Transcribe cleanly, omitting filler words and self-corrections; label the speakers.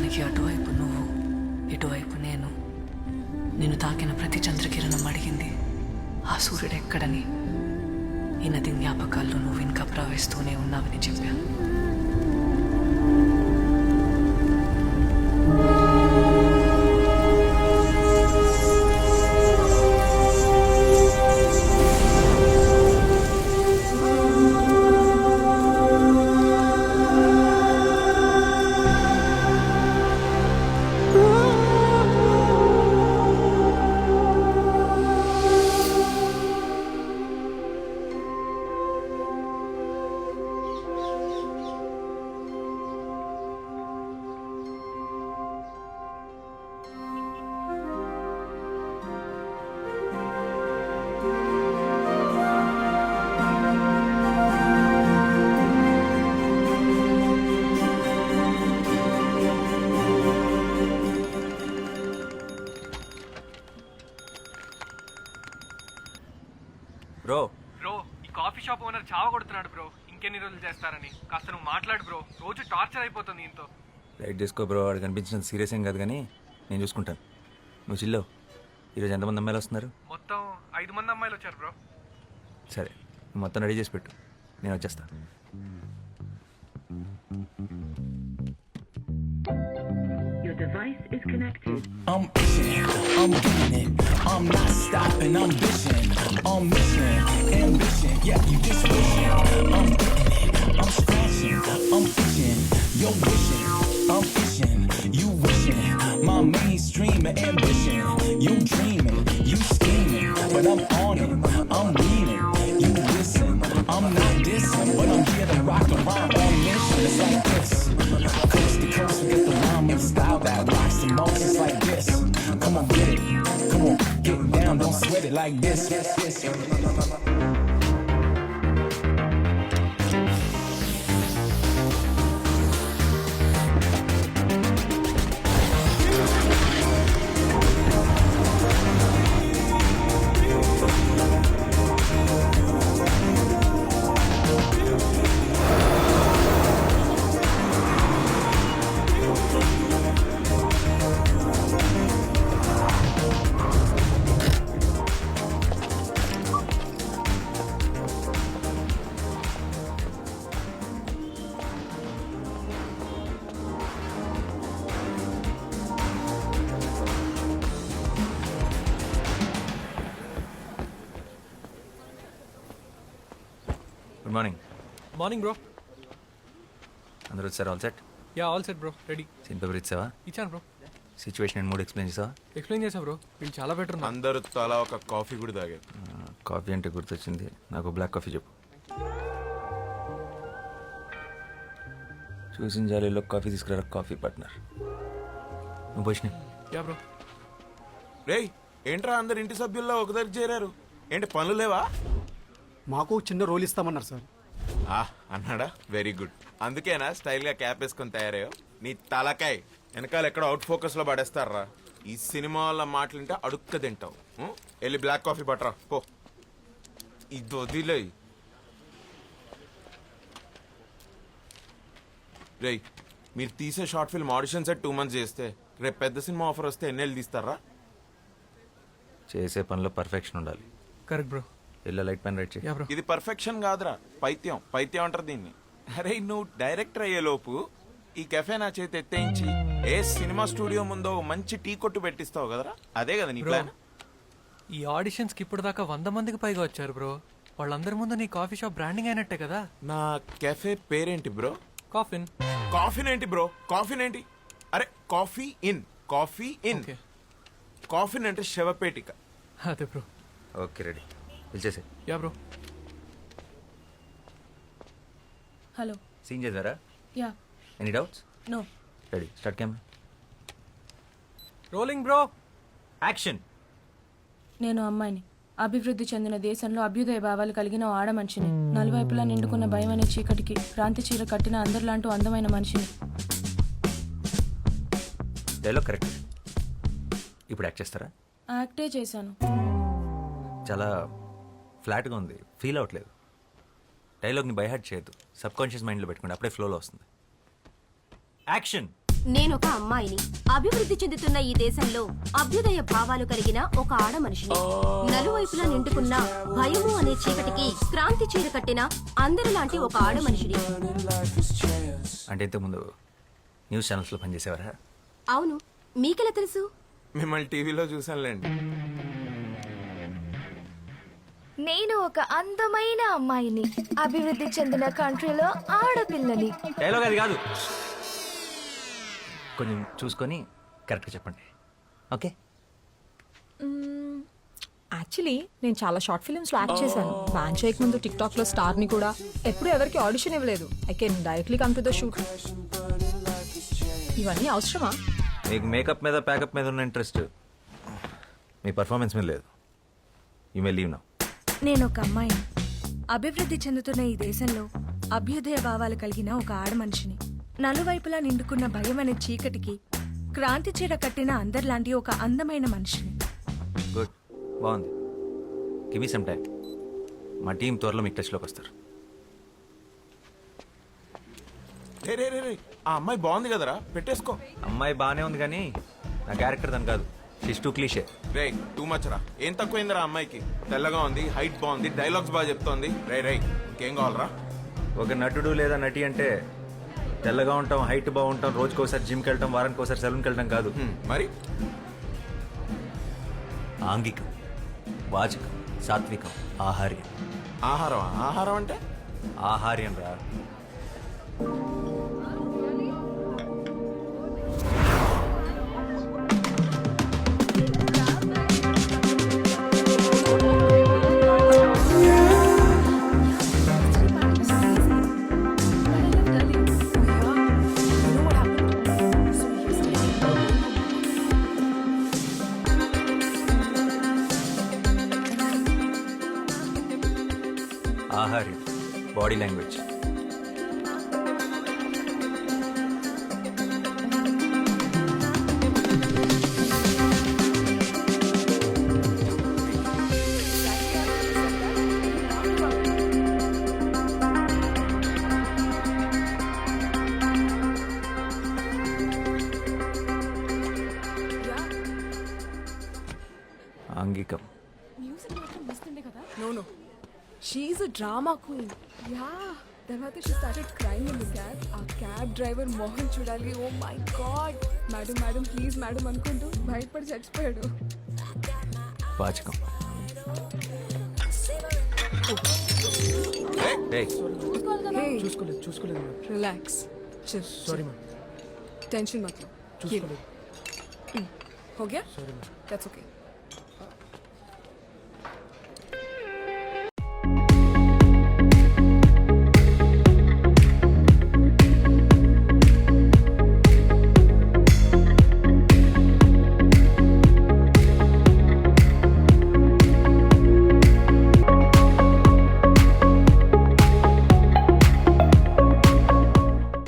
Speaker 1: ఆకాశానికి అటువైపు నువ్వు, ఇటువైపు నేను. నిన్ను తాకిన ప్రతి చంద్రకిరణం అడిగింది ఆ సూర్యుడెక్కడని. ఈ నది జ్ఞాపకాల్లో నువ్వు ఇంకా ప్రవహిస్తూనే ఉన్నావని చెప్పాను.
Speaker 2: బ్రో
Speaker 3: బ్రో ఈ కాఫీ షాప్ ఓనర్ చావ కొడుతున్నాడు బ్రో. ఇంకెన్ని రోజులు చేస్తారని కాస్త నువ్వు మాట్లాడు బ్రో. రోజు టార్చర్ అయిపోతుంది ఇంతో.
Speaker 2: లైట్ చేసుకో బ్రో. వాడు కనిపించినంత సీరియస్ ఏం కాదు కానీ నేను చూసుకుంటాను. నువ్వు చిల్లో. ఈరోజు ఎంతమంది అమ్మాయిలు వస్తున్నారు?
Speaker 3: మొత్తం 5 మంది అమ్మాయిలు వచ్చారు బ్రో.
Speaker 2: సరే, నువ్వు మొత్తం రెడీ చేసి పెట్టు, నేను వచ్చేస్తా.
Speaker 4: Your device is connected.
Speaker 5: I'm itching, I'm getting it, I'm not stopping, I'm bitching, I'm missing, ambition, yeah, you just wishing, I'm getting it, I'm scratching, I'm itching, you're wishing, I'm itching, you wishing, my mainstream ambition, you dreaming, you scheming, but I'm on it, I'm leaning, you listen, I'm not dissing, but I'm here to rock a rhyme on mission, it's like this, coast to coast, we get the rhyme and style that rocks the most, it's like this, come on get it, come on, get down, don't sweat it like this,
Speaker 2: good morning.
Speaker 3: Morning bro.
Speaker 2: అందరూ వచ్చారు? All set?
Speaker 3: Yeah all set bro, ready.
Speaker 2: Scene paper ఇచ్చావా?
Speaker 3: ఇచ్చాను బ్రో.
Speaker 2: Situation and mood explain చేసావా?
Speaker 3: Explain చేసా bro. వీళ్ళు చాలా better ఉన్నారు.
Speaker 6: అందరూ తలా ఒక కాఫీ కూడా తాగారు.
Speaker 2: కాఫీ అంటే గుర్తొచ్చింది, నాకు బ్లాక్ కాఫీ చెప్పు. చూసిన జాలీలో కాఫీ తీసుకురా కాఫీ పార్ట్నర్. నువ్వు పోషణ.
Speaker 3: Yeah bro.
Speaker 6: రేయ్ ఏంట్రా అందరు ఇంటి సభ్యుల్లో ఒక దగ్గర చేరారు? ఏంటి పనులు లేవా?
Speaker 7: మాకు చిన్న రోల్ ఇస్తామన్నారు సార్.
Speaker 6: అన్నాడా? Very good. అందుకేనా స్టైల్గా క్యాప్ వేసుకొని తయారయ్యో? నీ తలకాయ్ వెనకాల ఎక్కడ అవుట్ ఫోకస్లో పడేస్తారా? ఈ సినిమా వాళ్ళ మాటలుంటే అడుక్క తింటావు. వెళ్ళి బ్లాక్ కాఫీ పట్టరా పో. ఇది వదిలే. రేయ్ మీరు తీసే short film audition set 2 months చేస్తే రేపు పెద్ద సినిమా ఆఫర్ వస్తే ఎన్నేళ్ళు తీస్తారా?
Speaker 2: చేసే పనిలో పర్ఫెక్షన్ ఉండాలి.
Speaker 3: Correct bro.
Speaker 2: ఇలా లైట్ పెన్ రైట్ చేయి.
Speaker 3: Yeah bro.
Speaker 6: ఇది పర్ఫెక్షన్ కాదురా, పైత్యం. పైత్యం అంటారు దీన్ని. అరే నువ్వు డైరెక్టర్ అయ్యేలోపు ఈ కెఫే నా చేతి ఎత్తేయించి ఏ సినిమా స్టూడియో ముందో మంచి టీ కొట్టు పెట్టిస్తావు కదరా, అదే కదా నీ ప్లాన్?
Speaker 3: ఈ ఆడిషన్స్కి ఇప్పుడు దాకా 100 మందికి పైగా వచ్చారు బ్రో. వాళ్ళందరి ముందు నీ కాఫీ షాప్ బ్రాండింగ్ అయినట్టే కదా.
Speaker 6: నా కెఫే పేరేంటి బ్రో?
Speaker 3: కాఫిన్.
Speaker 6: కాఫీన్ ఏంటి బ్రో? కాఫీన్ ఏంటి? అరే coffee in, coffee in.
Speaker 3: Okay.
Speaker 6: Coffin అంటే శవపేటిక.
Speaker 3: అదే బ్రో.
Speaker 2: ఓకే రెడీ, పిలిచేసే.
Speaker 3: Yeah bro.
Speaker 8: హలో.
Speaker 2: సీన్ చేద్దారా?
Speaker 8: Yeah.
Speaker 2: Any doubts?
Speaker 8: No.
Speaker 2: Ready, start camera.
Speaker 3: Rolling bro.
Speaker 2: Action.
Speaker 8: నేను అమ్మాయిని. అభివృద్ధి చెందిన దేశంలో అభ్యుదయ భావాలు కలిగిన ఓ ఆడ మనిషిని. నలువైపులా నిండుకున్న భయం అనే చీకటికి క్రాంతి చీర కట్టిన అందరిలాంటి అందమైన మనిషిని.
Speaker 2: Dialogue correct. ఇప్పుడు యాక్ట్ చేస్తారా?
Speaker 8: యాక్టే చేశాను.
Speaker 2: చాలా ఫ్లాట్గా ఉంది, ఫీల్ అవ్వట్లేదు. డైలాగ్ని బై హార్ట్ చేయొద్దు, సబ్ కాన్షియస్ మైండ్లో పెట్టుకోండి, అప్పుడే ఫ్లోలో వస్తుంది. యాక్షన్.
Speaker 9: నేను ఒక అమ్మాయిని అభివృద్ధి చెందుతున్న ఈ దేశంలో అభ్యుదయ భావాలు కలిగిన ఒక ఆడ మనిషిని నలువైపులా నిండుకున్న భయము అనే చీకటికి క్రాంతి చీర కట్టిన అందరిలాంటి ఒక ఆడ మనిషిని.
Speaker 2: అంటే ఇంతకుముందు న్యూస్ ఛానల్స్లో పనిచేసేవారా?
Speaker 9: అవును, మీకెలా తెలుసు?
Speaker 6: మిమ్మల్ని టీవీలో చూసానులేండి.
Speaker 10: నేను ఒక అందమైన అమ్మాయిని అభివృద్ధి చెందిన కంట్రీలో ఆడపిల్లని.
Speaker 2: డైలాగ్ అది కాదు, కొంచెం చూసుకొని కరెక్ట్గా చెప్పండి. ఓకే.
Speaker 11: యాక్చువల్లీ నేను చాలా షార్ట్ ఫిల్మ్స్లో యాక్ట్ చేశాను. బ్యాన్ చేయక ముందు టిక్ టాక్లో స్టార్ని కూడా. ఎప్పుడు ఎవరికి ఆడిషన్ ఇవ్వలేదు. I can directly come to the shoot. ఇవన్నీ అవసరమా?
Speaker 2: మీకు మేకప్ మీద ప్యాకప్ మీద ఉన్న ఇంట్రెస్ట్ మీ పర్ఫార్మెన్స్ మీద లేదు. You may leave now.
Speaker 10: నేను ఒక అమ్మాయిని అభివృద్ధి చెందుతున్న ఈ దేశంలో అభ్యుదయ భావాలు కలిగిన ఒక ఆడ మనిషిని నలువైపులా నిండుకున్న భయం అనే చీకటికి క్రాంతి చీర కట్టిన అందరిలాంటి ఒక అందమైన మనిషిని.
Speaker 2: గుడ్, బాగుంది. Give me some time. మా టీం త్వరలో మీకు టచ్లోకి వస్తారు.
Speaker 6: రే రే రే రే, ఆ అమ్మాయి బాగుంది కదరా, పెట్టేసుకో.
Speaker 2: అమ్మాయి బాగానే ఉంది కానీ నా క్యారెక్టర్ దాని కాదు. She's too cliche.
Speaker 6: రే టూ మచ్ రా. ఏం తక్కువైందిరా అమ్మాయికి? తెల్లగా ఉంది, హైట్ బాగుంది, డైలాగ్స్ బాగా చెప్తోంది. రే రే, ఇంకేం కావాలరా?
Speaker 2: ఒక నటుడు లేదా నటి అంటే తెల్లగా ఉంటాం, హైట్ బాగుంటాం, రోజుకి ఒకసారి జిమ్కి వెళ్ళటం, వారానికి ఒకసారి సెలూన్కి వెళ్ళటం కాదు.
Speaker 6: మరి
Speaker 2: ఆంగికం, వాచకం, సాత్వికం, ఆహార్యం.
Speaker 6: ఆహారం? ఆహారం అంటే
Speaker 2: ఆహార్యం రా. ఆహార్యం, బాడీ లాంగ్వేజ్. ఆంగికం.
Speaker 8: No. She's a drama queen. Yeah. తర్వాత she started crying in the cab. ఆ క్యాబ్ డ్రైవర్ మోహన్ చూడాలి. Oh my God. Madam madam please madam అనుకుంటూ భయపడి చచ్చిపోయాడు.
Speaker 2: వాచకం.
Speaker 7: చూసుకోలేదు.
Speaker 8: రిలాక్స్.
Speaker 7: Sorry ma'am.
Speaker 8: टेंशन मत लो.
Speaker 7: చూసుకోలేదు.
Speaker 8: हो गया? That's okay.